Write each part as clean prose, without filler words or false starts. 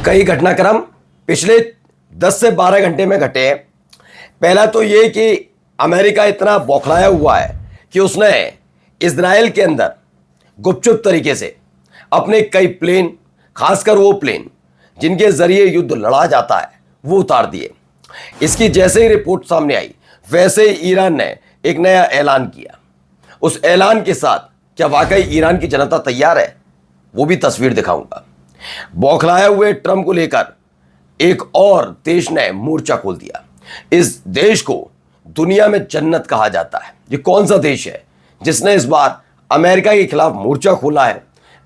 कई घटनाक्रम पिछले 10 से 12 घंटे में घटे हैं। पहला तो ये कि अमेरिका इतना बौखलाया हुआ है कि उसने इजराइल के अंदर गुपचुप तरीके से अपने कई प्लेन, खासकर वो प्लेन जिनके जरिए युद्ध लड़ा जाता है, वो उतार दिए। इसकी जैसे ही रिपोर्ट सामने आई वैसे ही ईरान ने एक नया ऐलान किया। उस ऐलान के साथ क्या वाकई ईरान की जनता तैयार है, वो भी तस्वीर दिखाऊंगा। बौखलाए हुए ट्रंप को लेकर एक और देश ने मोर्चा खोल दिया। इस देश को दुनिया में जन्नत कहा जाता है। ये कौन सा देश है जिसने इस बार अमेरिका के खिलाफ मोर्चा खोला है,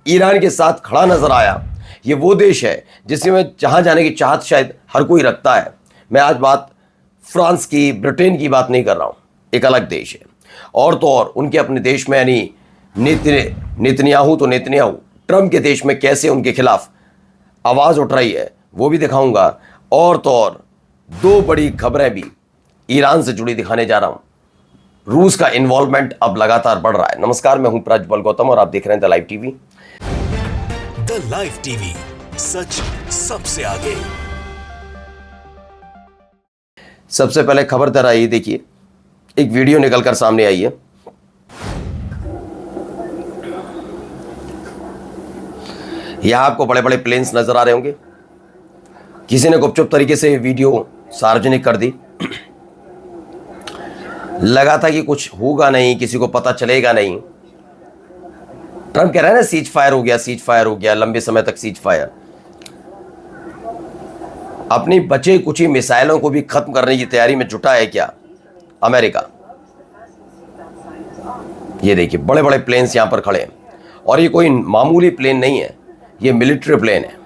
ईरान के साथ खड़ा नजर आया? ये वो देश है जिसमें जहां जाने की चाहत शायद हर कोई रखता है। मैं आज बात फ्रांस की, ब्रिटेन की बात नहीं कर रहा हूं, एक अलग देश है। और तो और उनके अपने देश में यानी नेतन्याहू ट्रंप के देश में कैसे उनके खिलाफ आवाज उठ रही है, वो भी दिखाऊंगा। और तो और दो बड़ी खबरें भी ईरान से जुड़ी दिखाने जा रहा हूं। रूस का इन्वॉल्वमेंट अब लगातार बढ़ रहा है। नमस्कार, मैं हूं प्रज्वल गौतम और आप देख रहे हैं the live TV. The live TV, सच सबसे आगे। सबसे पहले खबर तरह ये देखिए, एक वीडियो निकलकर सामने आई है। यहां आपको बड़े बड़े प्लेन्स नजर आ रहे होंगे। किसी ने गुपचुप तरीके से वीडियो सार्वजनिक कर दी। लगा था कि कुछ होगा नहीं, किसी को पता चलेगा नहीं। ट्रंप कह रहा है ना, सीज फायर हो गया, लंबे समय तक सीज फायर। अपनी बचे कुछ मिसाइलों को भी खत्म करने की तैयारी में जुटा है क्या अमेरिका? ये देखिए, बड़े बड़े प्लेन्स यहां पर खड़े हैं और ये कोई मामूली प्लेन नहीं है, ये मिलिट्री प्लेन है।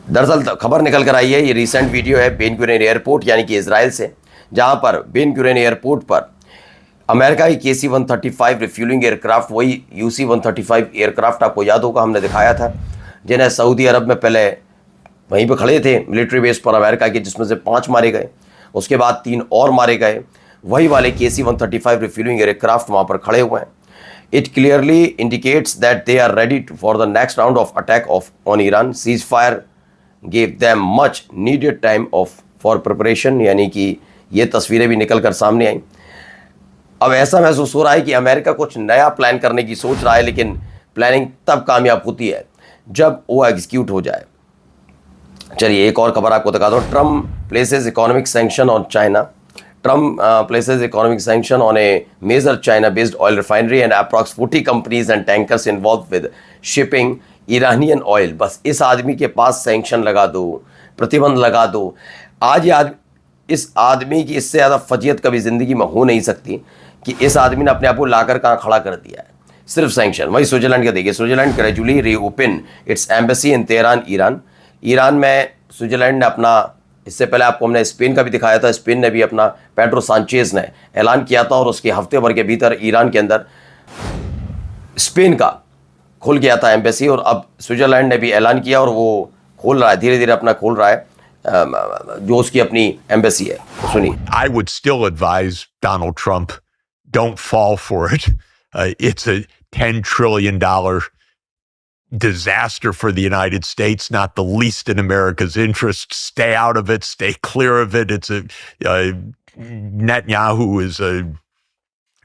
दरअसल खबर निकल कर आई है, ये रिसेंट वीडियो है बेन गुरियन एयरपोर्ट यानी कि इजराइल से, जहां पर बेन गुरियन एयरपोर्ट पर अमेरिका की KC-135 रिफ्यूलिंग एयरक्राफ्ट, वही UC-135 एयरक्राफ्ट आपको याद होगा हमने दिखाया था, जिन्हें सऊदी अरब में पहले वहीं पर खड़े थे मिलिट्री बेस पर अमेरिका के, जिसमें से 5 मारे गए, उसके बाद 3 और मारे गए। वही वाले KC-135 रिफ्यूलिंग एयरक्राफ्ट वहां पर खड़े हुए हैं। It clearly indicates that they are ready for the next round of attack on Iran. Ceasefire gave them much needed time for preparation. यानी कि ये तस्वीरें भी निकल कर सामने आई। अब ऐसा महसूस हो रहा है कि अमेरिका कुछ नया प्लान करने की सोच रहा है, लेकिन प्लानिंग तब कामयाब होती है जब वो एग्जीक्यूट हो जाए। चलिए एक और खबर आपको दिखा दो। Trump places economic sanction on China. Trump places economic sanction on a major China-based oil refinery and approx 40 companies and tankers involved with shipping Iranian oil. बस इस आदमी के पास सैंक्शन लगा दो, प्रतिबंध लगा दो। इस आदमी की इससे ज़्यादा फजीयत कभी ज़िंदगी में हो नहीं सकती कि इस आदमी ने अपने आप को लाकर कहाँ खड़ा कर दिया है, सिर्फ सैंक्शन। वही स्विट्जरलैंड का देखिए, Switzerland gradually reopen it's embassy in Tehran, Iran में स्विट्जरलैंड ने अपना, इससे पहले आपको हमने स्पेन का भी दिखाया था, स्पेन ने भी अपना, पेड्रो सांचेज ने ऐलान किया था और उसके हफ्ते भर के भीतर ईरान के अंदर स्पेन का खुल गया था एम्बेसी। और अब स्विट्जरलैंड ने भी ऐलान किया और वो खोल रहा है, धीरे धीरे अपना खोल रहा है जो उसकी अपनी एम्बेसी है। सुनिए। I would still advise Donald Trump, don't fall for it. It's a $10 trillion disaster for the United States, not the least in America's interest. Stay out of it. Stay clear of it. It's Netanyahu is a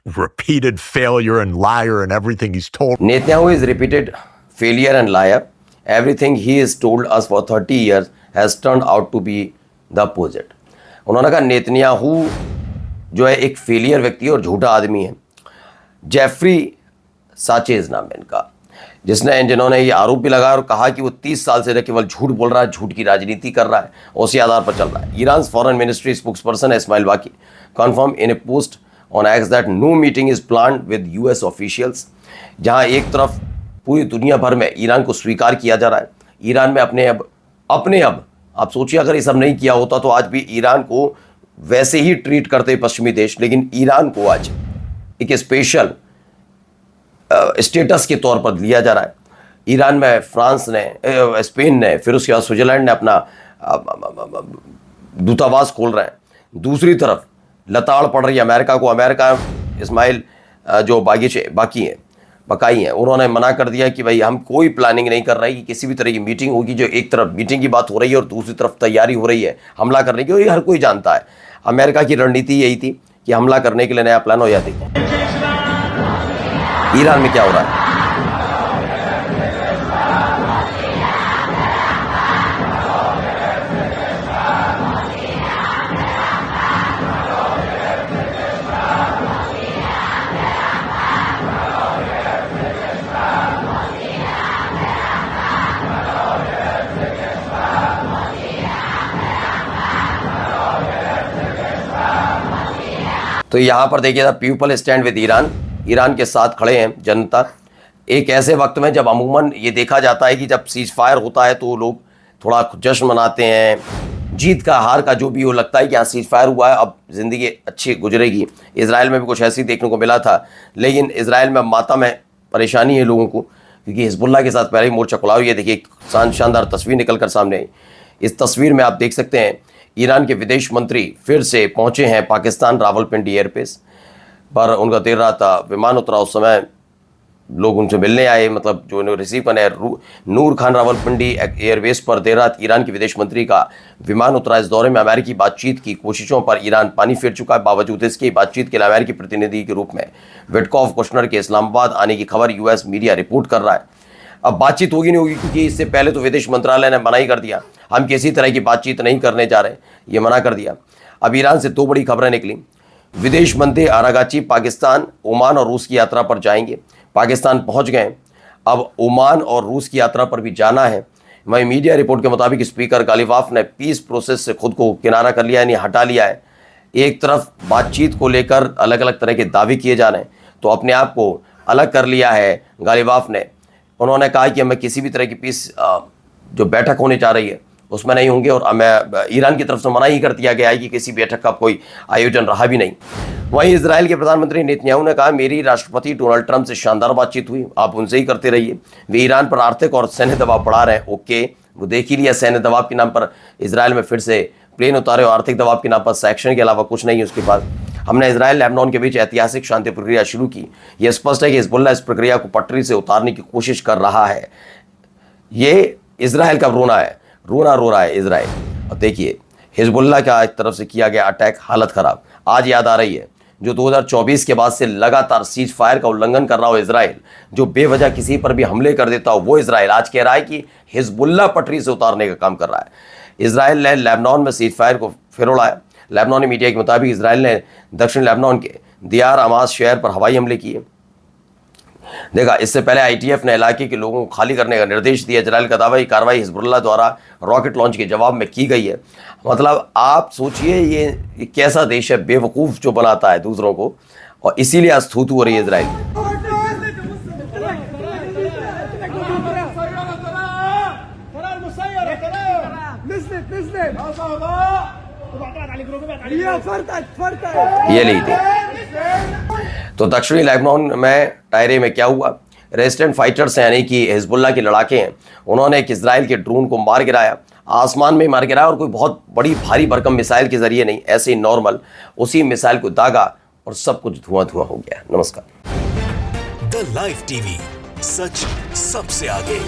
repeated failure and liar and everything he's told. Netanyahu is repeated failure and liar. Everything he has told us for 30 years has turned out to be the opposite. उन्होंने कहा Netanyahu जो है एक failure व्यक्ति और झूठा आदमी है। जेफरी साचेज नाम है इनका, जिन्होंने ये आरोप भी लगाया और कहा कि वो 30 साल से केवल झूठ बोल रहा है, झूठ की राजनीति कर रहा है, उसी आधार पर चल रहा है। Iran foreign ministry spokesperson Ismail Baghaei confirm in a post on X that no meeting is planned with US officials. जहां एक तरफ पूरी दुनिया भर में ईरान को स्वीकार किया जा रहा है, ईरान में अपने अब आप सोचिए अगर ये सब नहीं किया होता तो आज भी ईरान को वैसे ही ट्रीट करते पश्चिमी देश, लेकिन ईरान को आज एक स्पेशल स्टेटस के तौर पर लिया जा रहा है। ईरान में फ्रांस ने, स्पेन ने, फिर उसके बाद स्विट्जरलैंड ने अपना दूतावास खोल रहे हैं। दूसरी तरफ लताड़ पड़ रही है अमेरिका को। अमेरिका इस्माइल जो बाकी हैं, पकाई हैं। उन्होंने मना कर दिया कि भाई हम कोई प्लानिंग नहीं कर रहे कि किसी भी तरह की मीटिंग होगी, जो एक तरफ मीटिंग की बात हो रही है और दूसरी तरफ तैयारी हो रही है हमला करने की, और ये हर कोई जानता है। अमेरिका की रणनीति यही थी कि हमला करने के लिए नया प्लान हो जाती है। ईरान में क्या हो रहा है? तो यहाँ पर देखिए, people stand with Iran, Iran के साथ खड़े हैं जनता। एक ऐसे वक्त में जब अमूमन ये देखा जाता है कि जब सीज फायर होता है तो लोग थोड़ा जश्न मनाते हैं, जीत का हार का जो भी हो, लगता है कि हाँ सीज फायर हुआ है, अब ज़िंदगी अच्छी गुजरेगी। इजराइल में भी कुछ ऐसे ही देखने को मिला था, लेकिन इजराइल में मातम है, परेशानी है लोगों को, क्योंकि हिजबुल्लाह के साथ पहले ही मोर्चा खुला हुआ। ये देखिए एक शानदार तस्वीर निकल कर सामने आई। इस तस्वीर में आप देख सकते हैं ईरान के विदेश मंत्री फिर से पहुंचे हैं पाकिस्तान रावलपिंडी एयरबेस पर। उनका देर रात विमान उतरा, उस समय लोग उनसे मिलने आए, मतलब जो उन्हें रिसीव करने नूर खान रावलपिंडी एयरबेस पर देर रात ईरान के विदेश मंत्री का विमान उतरा। इस दौरे में अमेरिकी बातचीत की कोशिशों पर ईरान पानी फेर चुका है। बावजूद इसके बातचीत के लिए अमेरिकी प्रतिनिधि के रूप में विटकॉफ कुशनर के इस्लामाबाद आने की खबर यूएस मीडिया रिपोर्ट कर रहा है। अब बातचीत होगी नहीं होगी, क्योंकि इससे पहले तो विदेश मंत्रालय ने मना ही कर दिया, हम किसी तरह की बातचीत नहीं करने जा रहे, ये मना कर दिया। अब ईरान से दो बड़ी खबरें निकली। विदेश मंत्री आरागाची पाकिस्तान, ओमान और रूस की यात्रा पर जाएंगे। पाकिस्तान पहुंच गए, अब ओमान और रूस की यात्रा पर भी जाना है। वहीं मीडिया रिपोर्ट के मुताबिक स्पीकर गालिबाफ ने पीस प्रोसेस से खुद को किनारा कर लिया, यानी हटा लिया है। एक तरफ बातचीत को लेकर अलग अलग तरह के दावे किए जा रहे हैं, तो अपने आप को अलग कर लिया है गालिबाफ ने। उन्होंने कहा कि मैं किसी भी तरह की पीस जो बैठक होने जा रही है उसमें नहीं होंगे, और मैं ईरान की तरफ से मना ही कर दिया गया है कि किसी बैठक का कोई आयोजन रहा भी नहीं। वहीं इजराइल के प्रधानमंत्री नेतन्याहू ने कहा, मेरी राष्ट्रपति डोनाल्ड ट्रंप से शानदार बातचीत हुई, आप उनसे ही करते रहिए। वे ईरान पर आर्थिक और सैन्य दबाव बढ़ा रहे हैं, ओके, वो देख ही लिया। सैन्य दबाव के नाम पर इजराइल में फिर से प्लेन उतारे, और आर्थिक दबाव के नाम पर सैक्शन के अलावा कुछ नहीं है उसके पास। हमने इजराइल लेबनान के बीच ऐतिहासिक शांति प्रक्रिया शुरू की। यह स्पष्ट है कि हिजबुल्ला इस प्रक्रिया को पटरी से उतारने की कोशिश कर रहा है। ये इजराइल का रोना है, रोना रो रहा है इजराइल। और देखिए हिजबुल्ला का एक तरफ से किया गया अटैक, हालत खराब। आज याद आ रही है जो 2024 के बाद से लगातार सीज फायर का उल्लंघन कर रहा हो इजराइल, जो बेवजह किसी पर भी हमले कर देता हो वो इजराइल, आज कह रहा है कि हिजबुल्ला पटरी से उतारने का काम कर रहा है। इजराइल ने लेबनान में सीज फायर को फिर उड़ाया। लेबनानी मीडिया के मुताबिक इजराइल ने दक्षिण लेबनान के दियार अमास शहर पर हवाई हमले किए। देखा, इससे पहले आईटीएफ ने इलाके के लोगों को खाली करने का निर्देश दिया। इजराइल का दावा, कार्रवाई हिजबुल्लाह द्वारा रॉकेट लॉन्च के जवाब में की गई है। मतलब आप सोचिए ये कैसा देश है, बेवकूफ़ जो बनाता है दूसरों को, और इसीलिए आज थूथू हो रही है इजराइल। ये ली थी। तो दक्षिणी लेबनान में टायरे में क्या हुआ, रेजिस्टेंट फाइटर्स हैं यानी कि हिजबुल्ला के लड़ाके हैं, उन्होंने एक इजराइल के ड्रोन को मार गिराया, आसमान में मार गिराया, और कोई बहुत बड़ी भारी भरकम मिसाइल के जरिए नहीं, ऐसे ही नॉर्मल उसी मिसाइल को दागा और सब कुछ धुआं धुआं हो गया। नमस्कार। द लाइव टीवी, सच सबसे आगे।